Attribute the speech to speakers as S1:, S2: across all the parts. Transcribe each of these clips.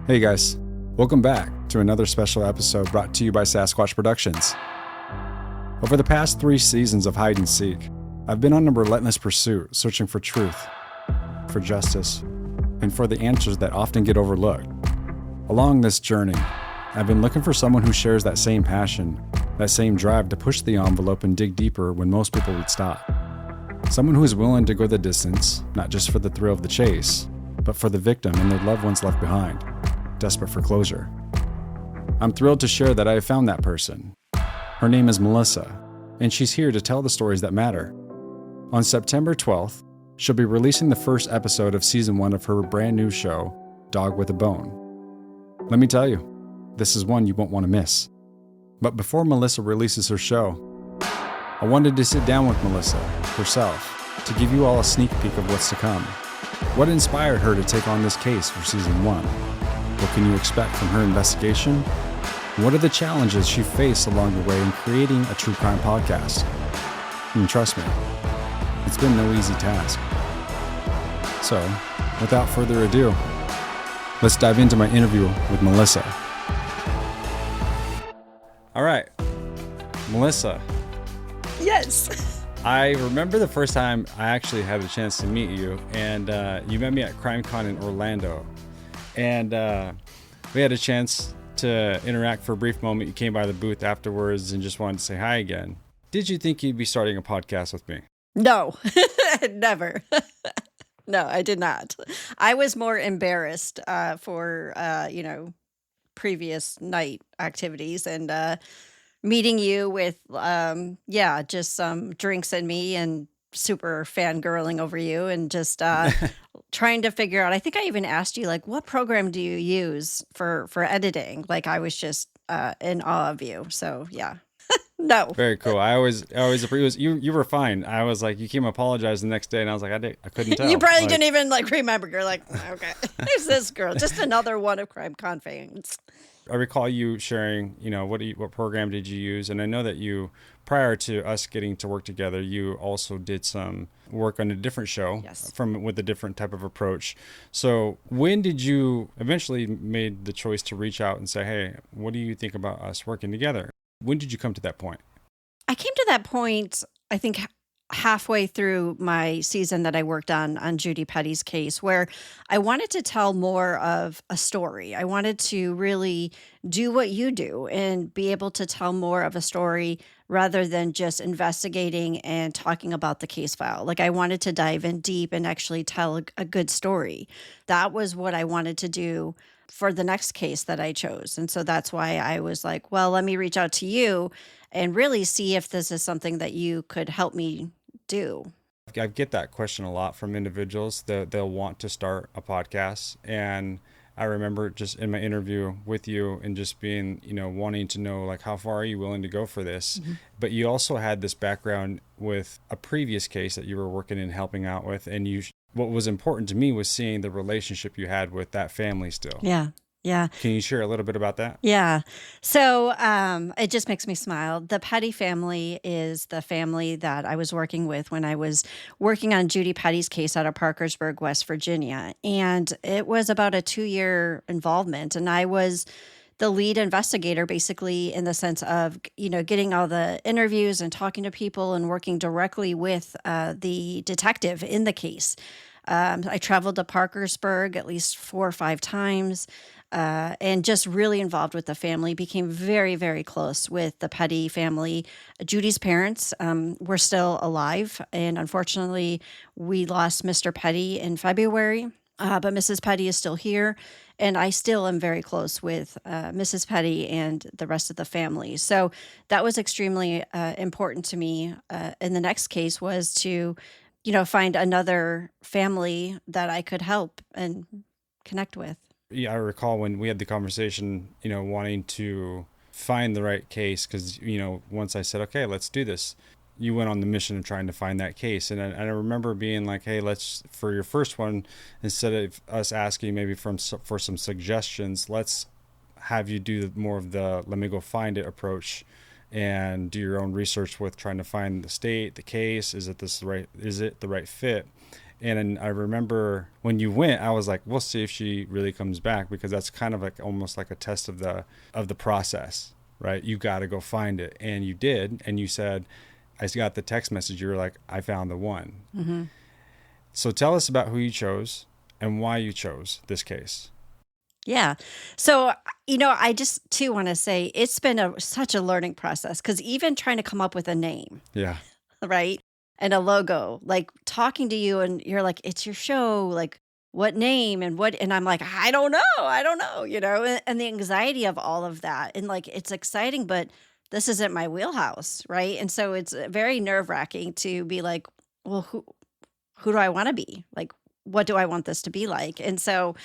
S1: Hey guys, welcome back to another special episode brought to you by Sasquatch Productions. Over the past 3 seasons of Hide and Seek, I've been on a relentless pursuit, searching for truth, for justice, and for the answers that often get overlooked. Along this journey, I've been looking for someone who shares that same passion, that same drive to push the envelope and dig deeper when most people would stop. Someone who is willing to go the distance, not just for the thrill of the chase, but for the victim and their loved ones left behind, desperate for closure. I'm thrilled to share that I have found that person. Her name is Melissa, and she's here to tell the stories that matter. On September 12th, she'll be releasing the first episode of season 1 of her brand new show, Dog with a Bone. Let me tell you, this is one you won't want to miss. But before Melissa releases her show, I wanted to sit down with Melissa herself to give you all a sneak peek of what's to come. What inspired her to take on this case for season 1? What can you expect from her investigation? What are the challenges she faced along the way in creating a true crime podcast? And trust me, it's been no easy task. So, without further ado, let's dive into my interview with Melissa. All right, Melissa.
S2: Yes.
S1: I remember the first time I actually had a chance to meet you, and you met me at CrimeCon in Orlando. And we had a chance to interact for a brief moment. You came by the booth afterwards and just wanted to say hi again. Did you think you'd be starting a podcast with me?
S2: No, never. No, I did not. I was more embarrassed for, previous night activities and meeting you with, just some drinks and me and super fangirling over you and just trying to figure out. I think I even asked you, like, what program do you use for editing? Like, I was just in awe of you. So, yeah. No.
S1: Very cool. I always you were fine. I was like, you came apologize the next day, and I was like, I couldn't tell.
S2: You probably didn't even remember. You're like, okay, who's this girl? Just another one of CrimeCon fans.
S1: I recall you sharing, what program did you use? And I know that you, prior to us getting to work together, you also did some work on a different show.
S2: Yes.
S1: With a different type of approach. So when did you eventually made the choice to reach out and say, hey, what do you think about us working together? When did you come to that point?
S2: I came to that point, I think, halfway through my season that I worked on Judy Petty's case, where I wanted to tell more of a story. I wanted to really do what you do and be able to tell more of a story rather than just investigating and talking about the case file. Like, I wanted to dive in deep and actually tell a good story. That was what I wanted to do for the next case that I chose. And so that's why I was like, well, let me reach out to you and really see if this is something that you could help me do.
S1: I get that question a lot from individuals that they'll want to start a podcast. And I remember just in my interview with you and just being, wanting to know, like, how far are you willing to go for this? Mm-hmm. But you also had this background with a previous case that you were working and helping out with. And what was important to me was seeing the relationship you had with that family still.
S2: Yeah. Yeah.
S1: Can you share a little bit about that?
S2: Yeah. So it just makes me smile. The Petty family is the family that I was working with when I was working on Judy Petty's case out of Parkersburg, West Virginia. And it was about a 2-year involvement. And I was the lead investigator, basically, in the sense of, getting all the interviews and talking to people and working directly with the detective in the case. I traveled to Parkersburg at least 4 or 5 times. And just really involved with the family, became very, very close with the Petty family. Judy's parents were still alive, and unfortunately, we lost Mr. Petty in February, but Mrs. Petty is still here, and I still am very close with Mrs. Petty and the rest of the family. So that was extremely important to me. And the next case was to, find another family that I could help and connect with.
S1: Yeah, I recall when we had the conversation, wanting to find the right case because, once I said, okay, let's do this, you went on the mission of trying to find that case. And I remember being like, hey, for your first one, instead of us asking maybe for some suggestions, let's have you do more of the let me go find it approach and do your own research with trying to find the state, the case, is it the right fit? And I remember when you went, I was like, we'll see if she really comes back, because that's kind of like almost like a test of the process, right? You got to go find it. And you did. And you said, I got the text message. You were like, I found the one.
S2: Mm-hmm.
S1: So tell us about who you chose and why you chose this case.
S2: Yeah. So, I just too want to say it's been such a learning process, because even trying to come up with a name,
S1: Yeah.
S2: right? And a logo, like talking to you and you're like, it's your show. Like, what name and what? And I'm like, I don't know. I don't know, and the anxiety of all of that. And like, it's exciting, but this isn't my wheelhouse. Right. And so it's very nerve wracking to be like, well, who do I want to be? Like, what do I want this to be like? And so,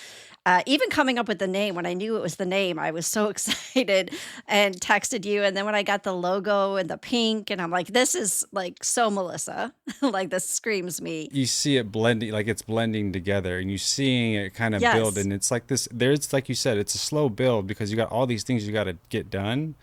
S2: even coming up with the name, when I knew it was the name, I was so excited and texted you. And then when I got the logo and the pink, and I'm like, this is like so Melissa, like this screams me.
S1: You see it blending, like it's blending together, and you seeing it kind of build.
S2: Yes.
S1: And it's like this, there's, like you said, it's a slow build, because you got all these things you got to get done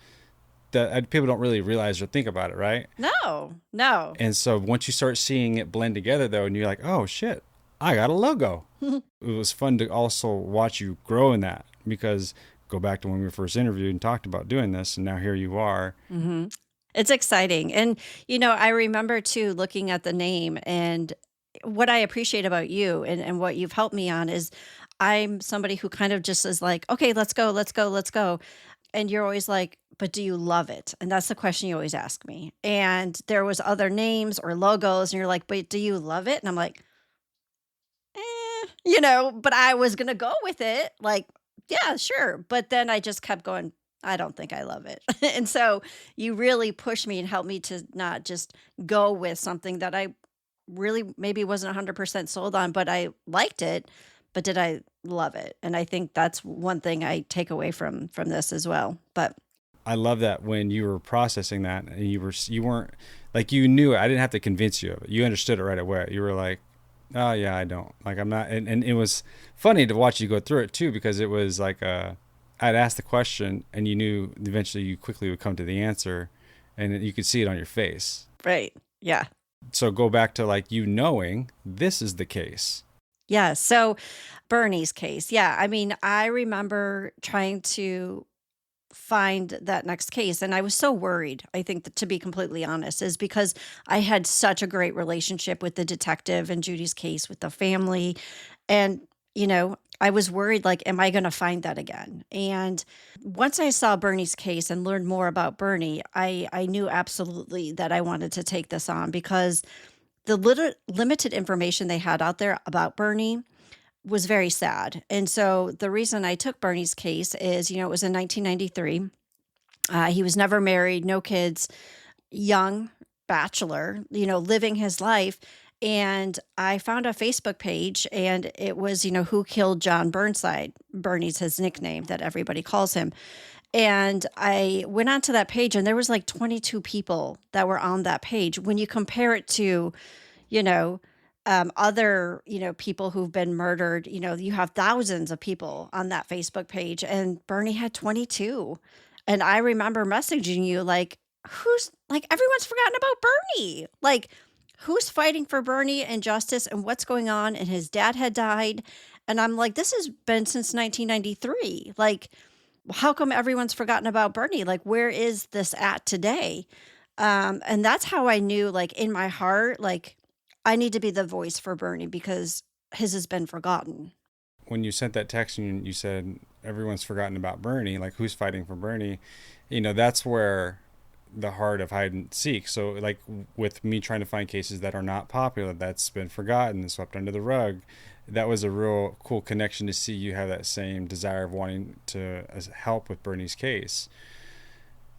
S1: that people don't really realize or think about it, right?
S2: No.
S1: And so once you start seeing it blend together, though, and you're like, oh shit, I got a logo. It was fun to also watch you grow in that, because go back to when we were first interviewed and talked about doing this, and now here you are.
S2: Hmm. It's exciting. And, I remember too looking at the name, and what I appreciate about you and what you've helped me on is I'm somebody who kind of just is like, okay, let's go, let's go, let's go. And you're always like, but do you love it? And that's the question you always ask me. And there was other names or logos, and you're like, but do you love it? And I'm like, but I was gonna go with it, like, yeah, sure. But then I just kept going, I don't think I love it. And so you really pushed me and helped me to not just go with something that I really maybe wasn't 100% sold on, but I liked it. But did I love it? And I think that's one thing I take away from this as well. But
S1: I love that when you were processing that, and you weren't like, you knew it. I didn't have to convince you of it. You understood it right away. You were like, oh yeah, I don't like, I'm not. And it was funny to watch you go through it too, because it was like, I'd asked the question, and you knew eventually you quickly would come to the answer, and you could see it on your face.
S2: right. Yeah.
S1: So go back to like you knowing this is the case.
S2: Yeah. So Bernie's case. Yeah. I mean, I remember trying to find that next case. And I was so worried, I think, that, to be completely honest, is because I had such a great relationship with the detective in Judy's case, with the family. And, I was worried, like, am I going to find that again? And once I saw Bernie's case and learned more about Bernie, I knew absolutely that I wanted to take this on, because the limited information they had out there about Bernie was very sad. And so the reason I took Bernie's case is, it was in 1993. He was never married, no kids, young bachelor, living his life. And I found a Facebook page, and it was, who killed John Burnside. Bernie's his nickname that everybody calls him. And I went onto that page, and there was like 22 people that were on that page. When you compare it to, you know, other, people who've been murdered, you have thousands of people on that Facebook page, and Bernie had 22. And I remember messaging you like, everyone's forgotten about Bernie. Like, who's fighting for Bernie and justice, and what's going on? And his dad had died. And I'm like, this has been since 1993. Like, how come everyone's forgotten about Bernie? Like, where is this at today? And that's how I knew, like, in my heart, like, I need to be the voice for Bernie, because his has been forgotten.
S1: When you sent that text and you said everyone's forgotten about Bernie, like, who's fighting for Bernie, that's where the heart of hide and seek. So like with me trying to find cases that are not popular, that's been forgotten, swept under the rug, that was a real cool connection to see you have that same desire of wanting to help with Bernie's case.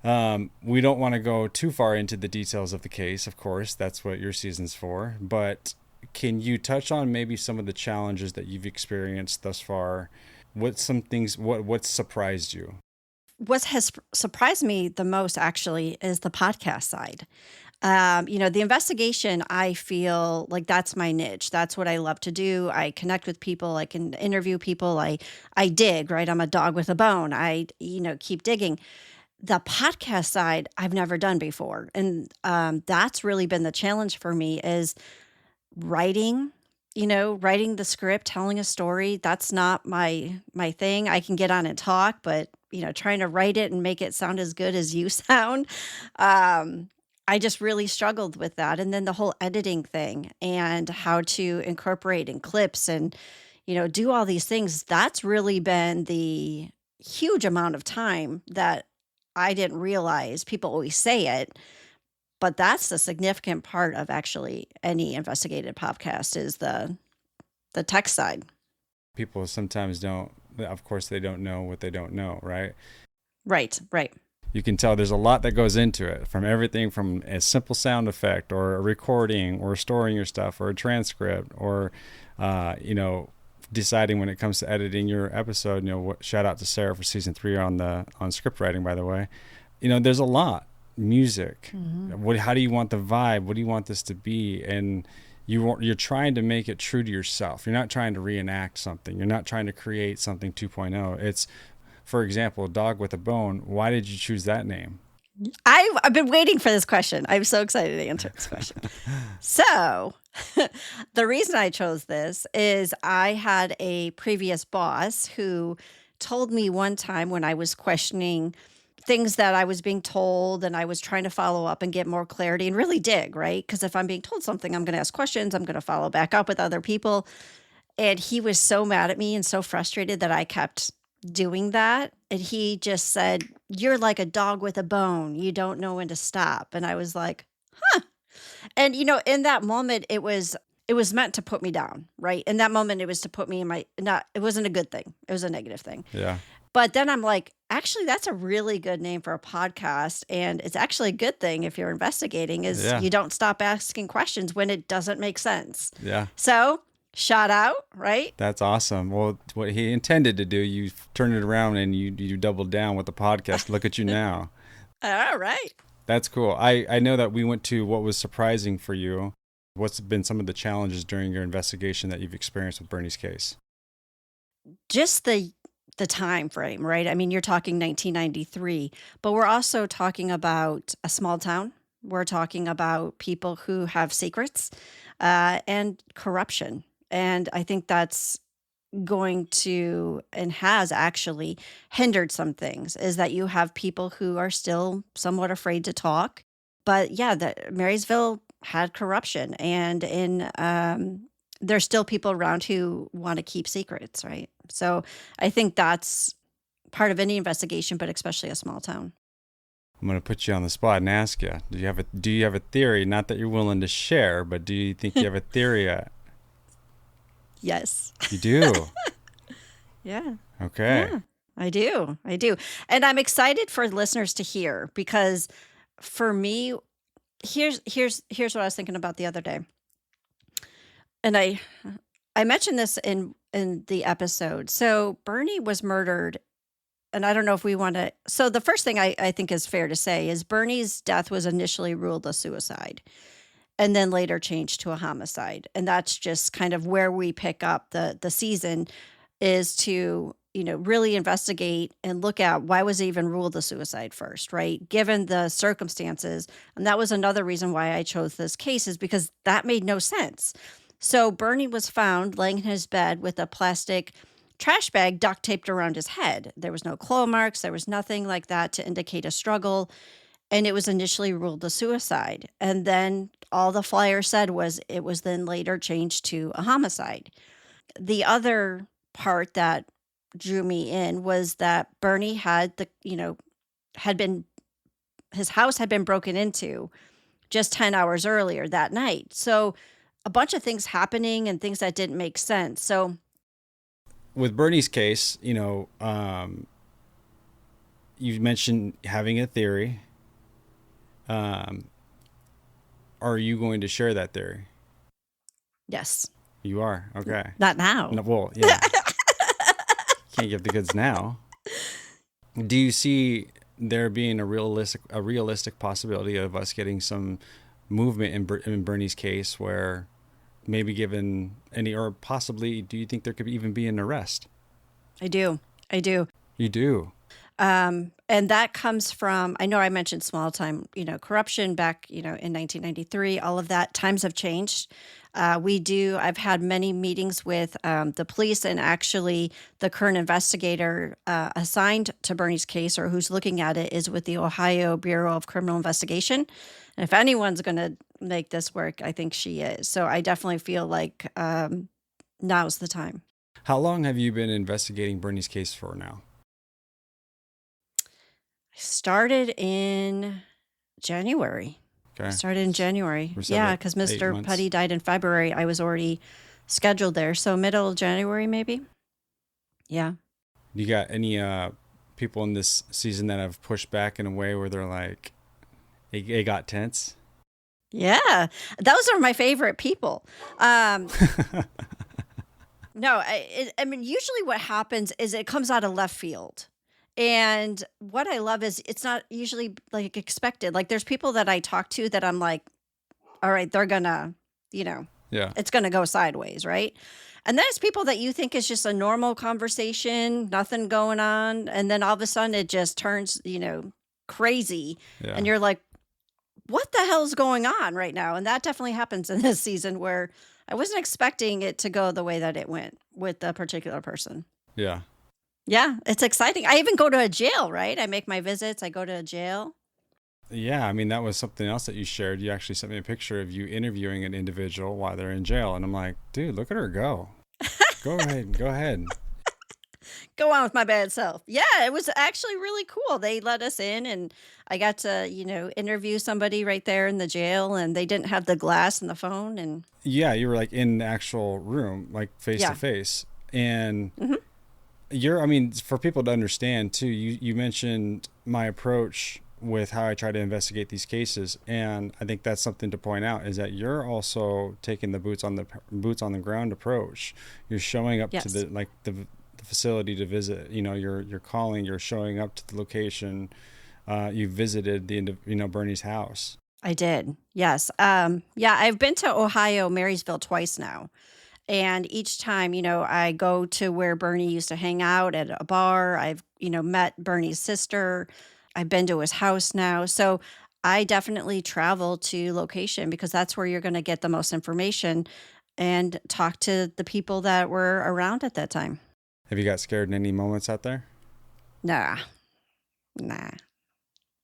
S1: We don't want to go too far into the details of the case, of course, that's what your season's for, but can you touch on maybe some of the challenges that you've experienced thus far? What surprised you?
S2: What has surprised me the most, actually, is the podcast side. The investigation, I feel like that's my niche. That's what I love to do. I connect with people. I can interview people. I dig, right? I'm a dog with a bone. I keep digging. The podcast side, I've never done before. And that's really been the challenge for me, is writing writing the script, telling a story, that's not my thing. I can get on and talk, but trying to write it and make it sound as good as you sound, um, I just really struggled with that. And then the whole editing thing and how to incorporate in clips and do all these things. That's really been the huge amount of time that I didn't realize. People always say it, but that's the significant part of actually any investigative podcast is the tech side.
S1: People sometimes don't, of course, they don't know what they don't know, right?
S2: Right, right.
S1: You can tell there's a lot that goes into it, from everything from a simple sound effect or a recording or storing your stuff or a transcript or, deciding when it comes to editing your episode. Shout out to Sarah for season 3 on script writing, by the way. There's a lot. Music. Mm-hmm. How do you want the vibe? What do you want this to be? And you're trying to make it true to yourself. You're not trying to reenact something. You're not trying to create something 2.0. It's, for example, Dog with a Bone. Why did you choose that name?
S2: I've been waiting for this question. I'm so excited to answer this question. So the reason I chose this is I had a previous boss who told me one time when I was questioning things that I was being told and I was trying to follow up and get more clarity and really dig, right? Because if I'm being told something, I'm going to ask questions. I'm going to follow back up with other people. And he was so mad at me and so frustrated that I kept doing that. And he just said, "You're like a dog with a bone. You don't know when to stop." And I was like, huh. And, in that moment, it was meant to put me down, right? In that moment, it was to put me in it wasn't a good thing. It was a negative thing.
S1: Yeah.
S2: But then I'm like, actually, that's a really good name for a podcast. And it's actually a good thing if you're investigating is you don't stop asking questions when it doesn't make sense.
S1: Yeah.
S2: So shout out, right?
S1: That's awesome. Well, what he intended to do, you turned it around and you doubled down with the podcast. Look at you now.
S2: All right.
S1: That's cool. I know that we went to what was surprising for you. What's been some of the challenges during your investigation that you've experienced with Bernie's case?
S2: Just the time frame, right? I mean, you're talking 1993, but we're also talking about a small town. We're talking about people who have secrets and corruption. And I think that's going to and has actually hindered some things is that you have people who are still somewhat afraid to talk. But yeah, Marysville had corruption there's still people around who want to keep secrets, right? So I think that's part of any investigation, but especially a small town.
S1: I'm going to put you on the spot and ask you, do you have a theory? Not that you're willing to share, but do you think you have a theory yet?
S2: Yes.
S1: You do?
S2: Yeah.
S1: Okay.
S2: Yeah, I do. And I'm excited for listeners to hear because for me, here's what I was thinking about the other day. And I mentioned this in the episode. So Bernie was murdered, and I don't know if we want to. So the first thing I think is fair to say is Bernie's death was initially ruled a suicide, and then later changed to a homicide. And that's just kind of where we pick up the season is to really investigate and look at why was it even ruled a suicide first, right? Given the circumstances, and that was another reason why I chose this case is because that made no sense. So Bernie was found laying in his bed with a plastic trash bag duct taped around his head. There was no claw marks. There was nothing like that to indicate a struggle. And it was initially ruled a suicide. And then all the flyer said was it was then later changed to a homicide. The other part that drew me in was that Bernie had his house had been broken into just 10 hours earlier that night. So a bunch of things happening and things that didn't make sense. So
S1: with Bernie's case, you mentioned having a theory. Are you going to share that theory?
S2: Yes.
S1: You are? Okay.
S2: Not now.
S1: No, well, yeah. Can't give the goods now. Do you see there being a realistic possibility of us getting some movement in Bernie's case where maybe given any, or possibly, do you think there could even be an arrest?
S2: I do.
S1: You do?
S2: And that comes from, I know I mentioned small time, corruption back, in 1993, all of that. Times have changed. I've had many meetings with the police, and actually the current investigator assigned to Bernie's case, or who's looking at it, is with the Ohio Bureau of Criminal Investigation. And if anyone's going to make this work, I think she is. So I definitely feel like now's the time.
S1: How long have you been investigating Bernie's case for now?
S2: I started in January.
S1: Okay.
S2: Yeah, because Mr. Putty died in February. I was already scheduled there. So middle of January, maybe. Yeah.
S1: You got any people in this season that have pushed back in a way where they're like, it got tense?
S2: Yeah, those are my favorite people. No, I mean, usually what happens is it comes out of left field. And what I love is it's not usually like expected. Like there's people that I talk to that I'm like, all right, they're gonna,
S1: Yeah.
S2: it's gonna go sideways, right? And then it's people that you think is just a normal conversation, nothing going on, and then all of a sudden it just turns, crazy,
S1: Yeah.
S2: and you're like, what the hell's going on right now? And that definitely happens in this season where I wasn't expecting it to go the way that it went with a particular person.
S1: Yeah.
S2: Yeah, it's exciting. I even go to a jail, right? I make my visits. I go to a jail.
S1: Yeah, I mean, that was something else that you shared. You actually sent me a picture of you interviewing an individual while they're in jail. And I'm like, dude, look at her go. Go ahead. Go ahead.
S2: Go on with my bad self. Yeah, it was actually really cool. They let us in, and I got to, interview somebody right there in the jail, and they didn't have the glass and the phone. And
S1: Yeah, you were like in the actual room, like face to face. And for people to understand too, you mentioned my approach with how I try to investigate these cases, and I think that's something to point out is that you're also taking the boots on the ground approach. You're showing up to the facility to visit. You're calling. You're showing up to the location. You visited Bernie's house.
S2: I did. Yes. Yeah, I've been to Ohio, Marysville twice now. And each time, I go to where Bernie used to hang out at a bar. I've, met Bernie's sister. I've been to his house now. So I definitely travel to location because that's where you're going to get the most information and talk to the people that were around at that time.
S1: Have you got scared in any moments out there?
S2: Nah.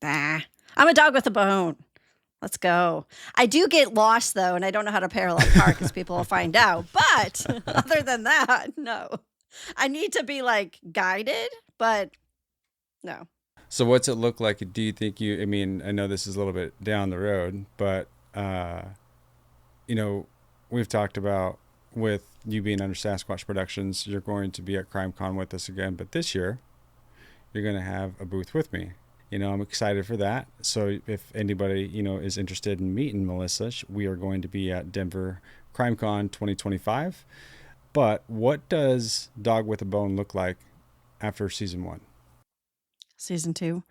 S2: I'm a dog with a bone. Let's go. I do get lost, though, and I don't know how to parallel park because people will find out. But other than that, no. I need to be, guided, but no.
S1: So what's it look like? Do you think I know this is a little bit down the road, but, we've talked about with you being under Sasquatch Productions, you're going to be at CrimeCon with us again. But this year, you're going to have a booth with me. I'm excited for that. So if anybody, is interested in meeting Melissa, we are going to be at Denver CrimeCon 2025. But what does Dog with a Bone look like after season 1?
S2: Season 2.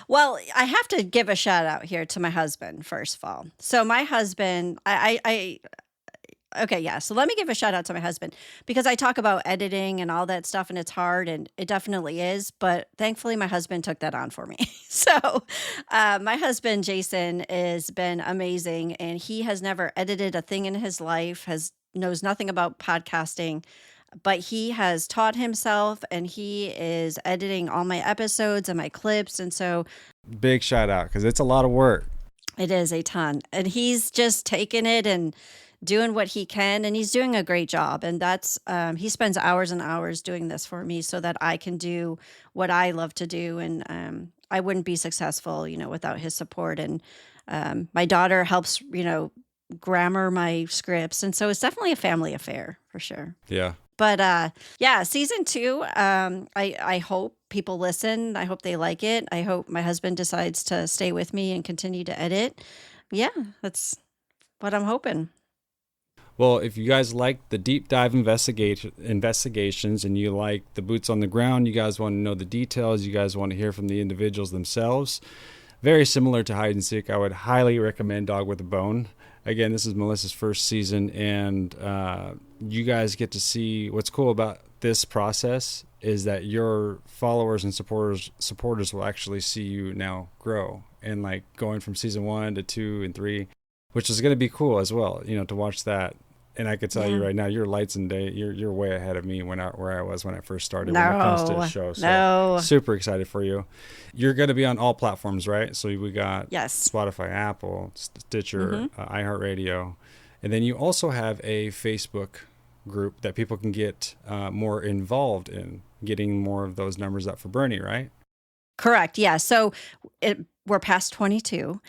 S2: Well, I have to give a shout out here to my husband, first of all. So my husband, okay, yeah. So let me give a shout out to my husband because I talk about editing and all that stuff, and it's hard, and it definitely is. But thankfully, my husband took that on for me. So my husband, Jason, has been amazing, and he has never edited a thing in his life, knows nothing about podcasting, but he has taught himself, and he is editing all my episodes and my clips. And so
S1: big shout out because it's a lot of work.
S2: It is a ton. And he's just taken it and doing what he can, and he's doing a great job. And that's he spends hours and hours doing this for me so that I can do what I love to do. And I wouldn't be successful, without his support. And my daughter helps, grammar my scripts. And so it's definitely a family affair for sure.
S1: Yeah.
S2: But yeah, season 2, I hope people listen. I hope they like it. I hope my husband decides to stay with me and continue to edit. Yeah, that's what I'm hoping.
S1: Well, if you guys like the deep dive investigations and you like the boots on the ground, you guys want to know the details, you guys want to hear from the individuals themselves, very similar to hide and seek, I would highly recommend Dog with a Bone. Again, this is Melissa's first season, and you guys get to see what's cool about this process is that your followers and supporters will actually see you now grow, and like going from season 1 to 2 and 3, which is going to be cool as well, to watch that. And I could tell you right now, you're lights and day. You're way ahead of me where I was when I first started when it comes to the show. So super excited for you. You're going to be on all platforms, right? So we got Spotify, Apple, Stitcher, iHeartRadio. And then you also have a Facebook group that people can get more involved in getting more of those numbers up for Bernie, right?
S2: Correct. Yeah. So we're past 22.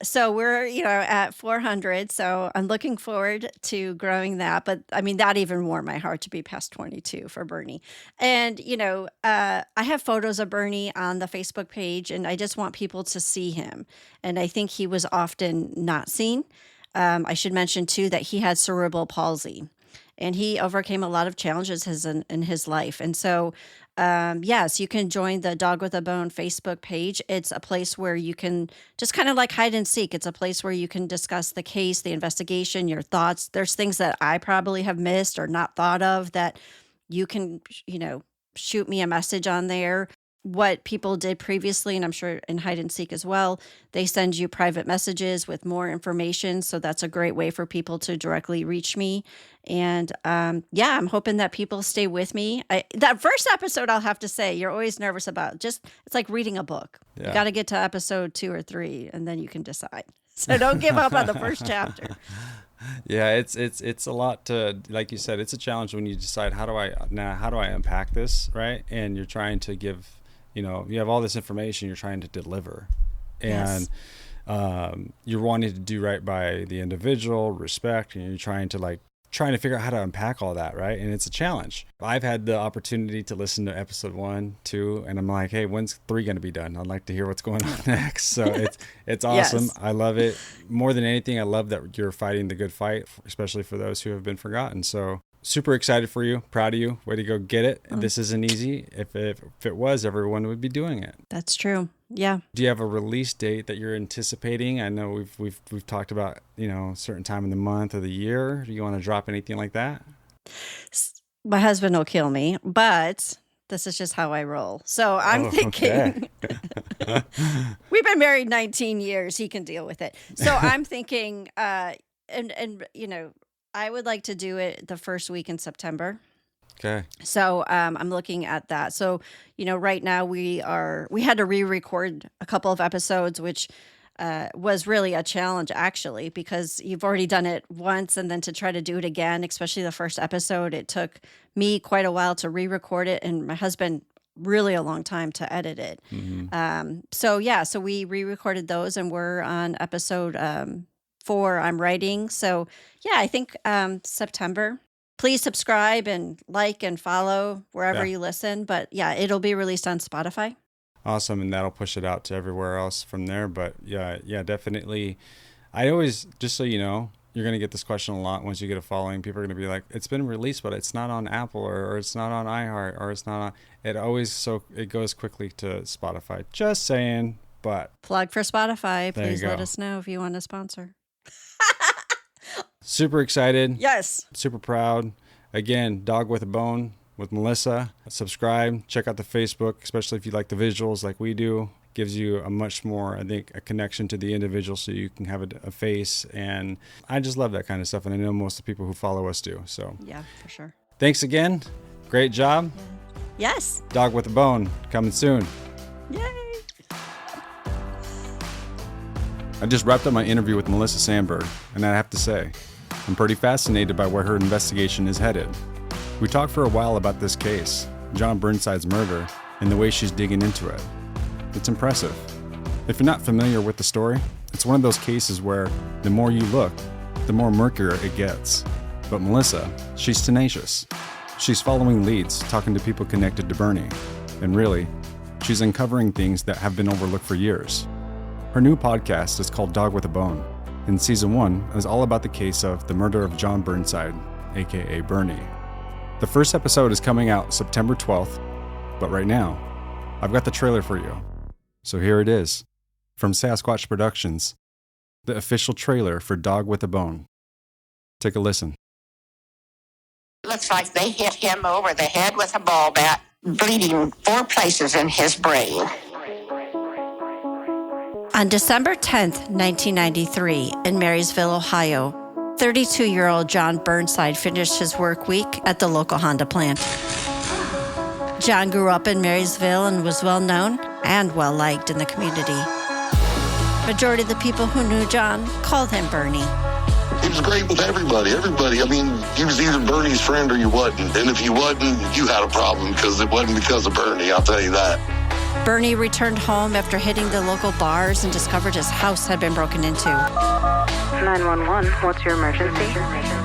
S2: So we're, at 400. So I'm looking forward to growing that. But I mean, that even warmed my heart to be past 22 for Bernie. And, I have photos of Bernie on the Facebook page, and I just want people to see him. And I think he was often not seen. I should mention, too, that he had cerebral palsy, and he overcame a lot of challenges in his life. And so, yes, you can join the Dog with a Bone Facebook page. It's a place where you can just kind of like hide and seek. It's a place where you can discuss the case, the investigation, your thoughts. There's things that I probably have missed or not thought of that you can, shoot me a message on there. What people did previously, and I'm sure in hide and seek as well, they send you private messages with more information. So that's a great way for people to directly reach me. And I'm hoping that people stay with me. That first episode, I'll have to say, you're always nervous about. It's like reading a book. Yeah. You got to get to episode 2 or 3, and then you can decide. So don't give up on the first chapter.
S1: Yeah, it's a lot to, like you said, it's a challenge when you decide how do I unpack this, right? And you're trying to give. You have all this information you're trying to deliver, and you're wanting to do right by the individual, respect, and you're trying to figure out how to unpack all that, right? And it's a challenge. I've had the opportunity to listen to episode 1, 2, and I'm like, hey, when's 3 going to be done? I'd like to hear what's going on next. So it's awesome. Yes. I love it. More than anything, I love that you're fighting the good fight, especially for those who have been forgotten. So super excited for you. Proud of you. Way to go get it. This isn't easy. If it was, everyone would be doing it.
S2: That's true. Yeah.
S1: Do you have a release date that you're anticipating? I know we've talked about, a certain time in the month or the year. Do you want to drop anything like that?
S2: My husband will kill me, but this is just how I roll. So I'm thinking, we've been married 19 years. He can deal with it. So I'm thinking, I would like to do it the first week in September.
S1: Okay.
S2: So I'm looking at that. So, right now we had to re-record a couple of episodes, which was really a challenge, actually, because you've already done it once, and then to try to do it again, especially the first episode, it took me quite a while to re-record it, and my husband really a long time to edit it. Mm-hmm. So we re-recorded those, and we're on episode 4 I'm writing. So I think September. Please subscribe and like and follow wherever you listen. But it'll be released on Spotify.
S1: Awesome. And that'll push it out to everywhere else from there. But yeah, definitely. I always, just so you know, you're going to get this question a lot once you get a following. People are going to be like, it's been released, but it's not on Apple or it's not on iHeart or it's not on, it goes quickly to Spotify. Just saying, but.
S2: Plug for Spotify. Please let us know if you want to sponsor.
S1: Super excited.
S2: Yes.
S1: Super proud. Again, Dog with a Bone with Melissa. Subscribe. Check out the Facebook, especially if you like the visuals like we do. Gives you a much more, I think, a connection to the individual so you can have a face. And I just love that kind of stuff. And I know most of the people who follow us do. So
S2: yeah, for sure.
S1: Thanks again. Great job.
S2: Yes.
S1: Dog with a Bone coming soon.
S2: Yay.
S1: I just wrapped up my interview with Melissa Sandberg, and I have to say, I'm pretty fascinated by where her investigation is headed. We talked for a while about this case, John Burnside's murder, and the way she's digging into it. It's impressive. If you're not familiar with the story, it's one of those cases where the more you look, the more murkier it gets. But Melissa, she's tenacious. She's following leads, talking to people connected to Bernie. And really, she's uncovering things that have been overlooked for years. Her new podcast is called Dog with a Bone, and season 1 is all about the case of the murder of John Burnside, aka Bernie. The first episode is coming out September 12th, but right now, I've got the trailer for you. So here it is, from Sasquatch Productions, the official trailer for Dog with a Bone. Take a listen.
S3: Let's looks like they hit him over the head with a ball bat, bleeding 4 places in his brain.
S2: On December 10th, 1993, in Marysville, Ohio, 32-year-old John Burnside finished his work week at the local Honda plant. John grew up in Marysville and was well known and well liked in the community. Majority of the people who knew John called him Bernie.
S4: He was great with everybody. I mean, he was either Bernie's friend or you wasn't. And if you wasn't, you had a problem because it wasn't because of Bernie, I'll tell you that.
S2: Bernie returned home after hitting the local bars and discovered his house had been broken into.
S5: 911, what's your emergency?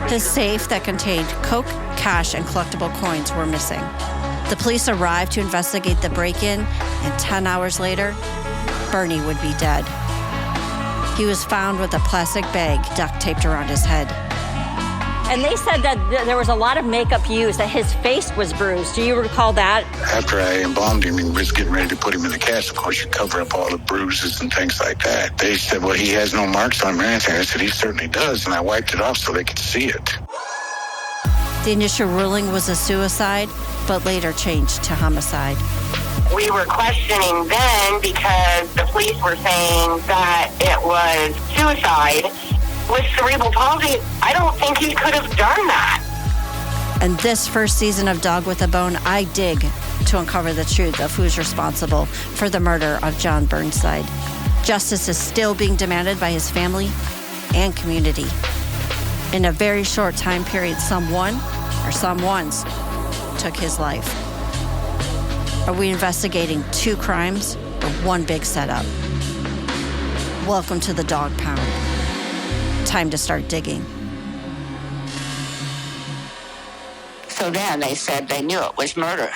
S2: His safe that contained coke, cash, and collectible coins were missing. The police arrived to investigate the break-in, and 10 hours later, Bernie would be dead. He was found with a plastic bag duct taped around his head.
S6: And they said that there was a lot of makeup used, that his face was bruised. Do you recall that?
S4: After I embalmed him and was getting ready to put him in the cast, of course, you cover up all the bruises and things like that. They said, well, he has no marks on him or anything. I said, he certainly does. And I wiped it off so they could see it.
S2: The initial ruling was a suicide, but later changed to homicide.
S3: We were questioning then because the police were saying that it was suicide. With cerebral palsy, I don't think he could have done that.
S2: And this first season of Dog with a Bone, I dig to uncover the truth of who's responsible for the murder of John Burnside. Justice is still being demanded by his family and community. In a very short time period, someone or someones took his life. Are we investigating 2 crimes or one big setup? Welcome to the Dog Pound. Time to start digging.
S3: So then they said they knew it was murder.